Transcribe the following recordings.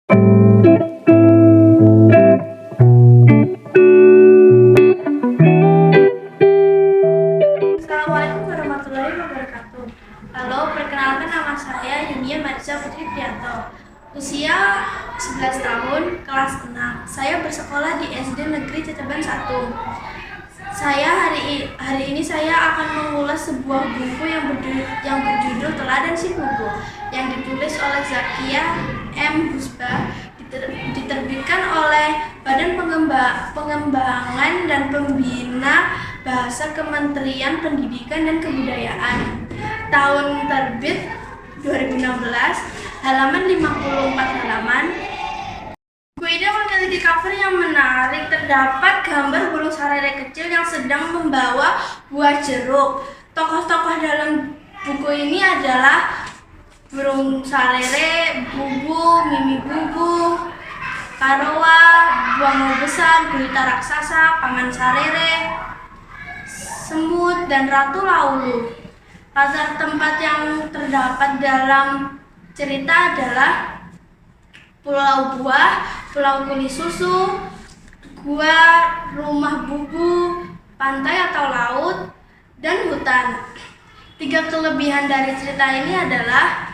Assalamualaikum warahmatullahi wabarakatuh. Halo, perkenalkan nama saya Yunia Marisa Putri Prianto. Usia 11 tahun, kelas 6. Saya bersekolah di SD Negeri Cacaban 1. Hari ini saya akan mengulas sebuah buku yang berjudul Teladan Si Bubu yang ditulis oleh Zakia M. Husba, diterbitkan oleh Badan Pengembangan dan Pembina Bahasa Kementerian Pendidikan dan Kebudayaan. Tahun terbit 2016, halaman 54 halaman. Buku ini memiliki cover yang menarik. Terdapat gambar burung sarere kecil yang sedang membawa buah jeruk. Tokoh-tokoh dalam buku ini adalah burung sarere, bubu, mimi bubu, karowa, buangau besar, gurita raksasa, paman sarere, semut, dan ratu laulu. Latar tempat yang terdapat dalam cerita adalah Pulau Buah, Pulau Kulis Susu, gua, rumah bubu, pantai atau laut, dan hutan. 3 kelebihan dari cerita ini adalah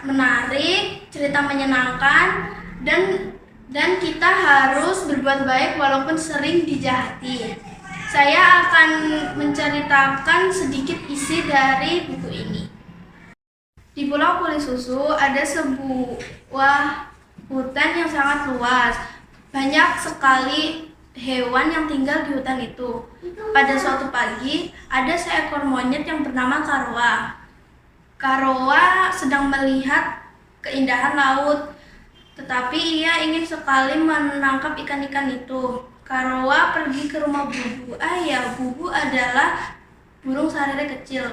menarik, cerita menyenangkan, dan kita harus berbuat baik walaupun sering dijahati. Saya akan menceritakan sedikit isi dari buku ini. Di Pulau Kulis Susu ada sebuah hutan yang sangat luas. Banyak sekali hewan yang tinggal di hutan itu. Pada suatu pagi, ada seekor monyet yang bernama Karowa. Karowa sedang melihat keindahan laut, tetapi ia ingin sekali menangkap ikan-ikan itu. Karowa pergi ke rumah Bubu. Ayah, Bubu adalah burung sarere kecil.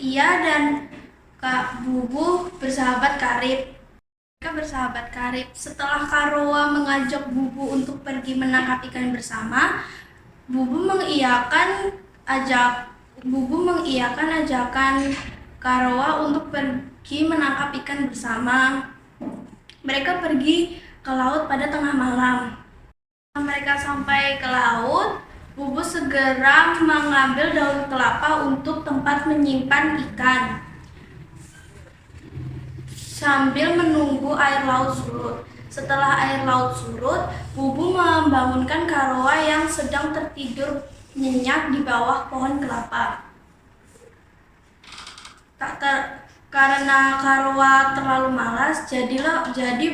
Ia dan Kak Bubu bersahabat karib. Mereka bersahabat karib. Setelah Karowa mengajak Bubu untuk pergi menangkap ikan bersama, Bubu mengiyakan ajakan Karowa untuk pergi menangkap ikan bersama. Mereka pergi ke laut pada tengah malam. Setelah mereka sampai ke laut, Bubu segera mengambil daun kelapa untuk tempat menyimpan ikan sambil menunggu air laut surut. Setelah air laut surut, Bubu membangunkan Karowa yang sedang tertidur nyenyak di bawah pohon kelapa. Karena Karowa terlalu malas, jadi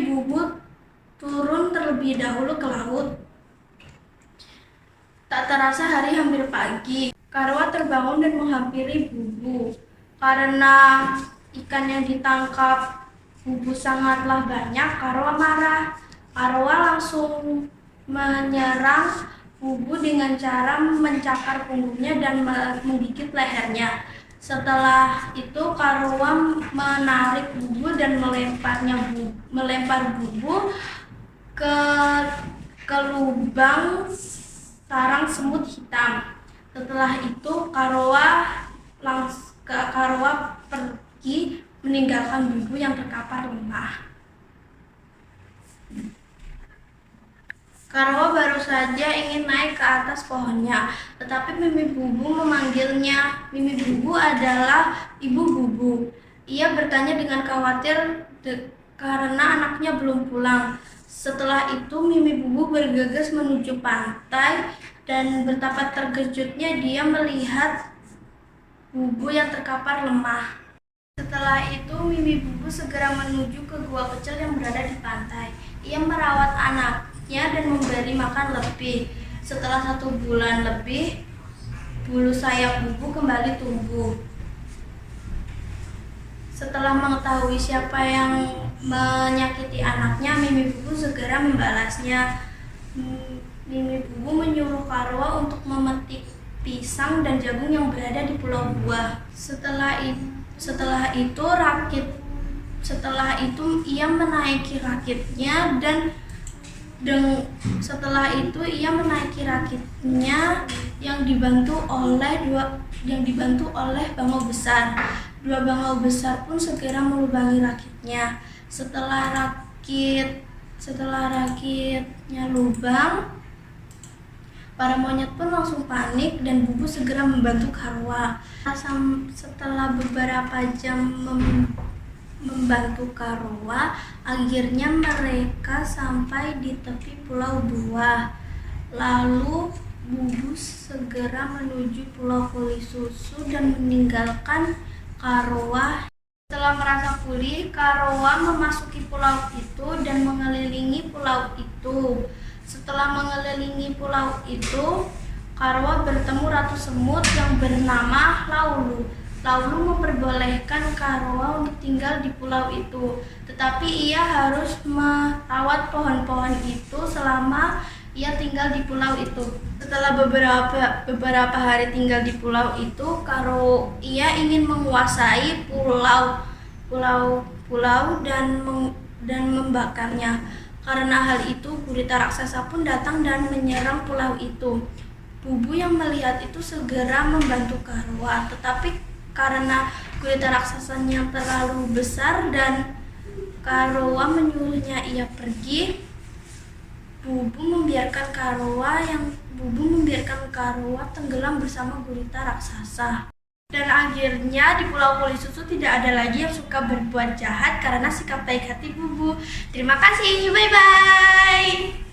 Bubu turun terlebih dahulu ke laut. Tak terasa hari hampir pagi. Karowa terbangun dan menghampiri Bubu. Karena ikan yang ditangkap Bubu sangatlah banyak, Karowa marah. Karowa langsung menyerang Bubu dengan cara mencakar punggungnya dan menggigit lehernya. Setelah itu Karowa menarik Bubu dan melempar Bubu ke lubang sarang semut hitam. Setelah itu Karowa pergi meninggalkan Bubu yang terkapar lemah. Karowa baru saja ingin naik ke atas pohonnya, tetapi Mimi Bubu memanggilnya. Mimi Bubu adalah ibu Bubu. Ia bertanya dengan khawatir karena anaknya belum pulang. Setelah itu Mimi Bubu bergegas menuju pantai dan betapa terkejutnya dia melihat Bubu yang terkapar lemah. Setelah itu Mimi Bubu segera menuju ke gua kecil yang berada di pantai. Ia merawat anaknya dan memberi makan lebih. Setelah 1 bulan lebih, bulu sayap Bubu kembali tumbuh. Setelah mengetahui siapa yang menyakiti anaknya, Mimi Bubu segera membalasnya. Mimi Bubu menyuruh Karowa untuk memetik pisang dan jagung yang berada di Pulau Buah. Setelah itu ia menaiki rakitnya yang dibantu oleh bangau besar. 2 bangau besar pun segera melubangi rakitnya. Setelah rakitnya lubang, para monyet pun langsung panik dan Bubu segera membantu Karwa. Setelah beberapa jam membantu Karwa, akhirnya mereka sampai di tepi Pulau Buah. Lalu Bubu segera menuju Pulau Kuli Susu dan meninggalkan Karwa. Setelah merasa pulih, Karwa memasuki pulau itu dan mengelilingi pulau itu. Setelah mengelilingi pulau itu, Karwa bertemu Ratu Semut yang bernama Laulu. Laulu memperbolehkan Karwa untuk tinggal di pulau itu, tetapi ia harus merawat pohon-pohon itu selama ia tinggal di pulau itu. Setelah beberapa hari tinggal di pulau itu, ia ingin menguasai pulau dan membakarnya. Karena hal itu, gurita raksasa pun datang dan menyerang pulau itu. Bubu yang melihat itu segera membantu Karwa, tetapi karena gurita raksasanya terlalu besar dan Karwa menyuruhnya ia pergi, Bubu membiarkan Karwa tenggelam bersama gurita raksasa. Dan akhirnya di Pulau Kuli Susu tidak ada lagi yang suka berbuat jahat karena sikap baik hati Bubu. Terima kasih, bye-bye.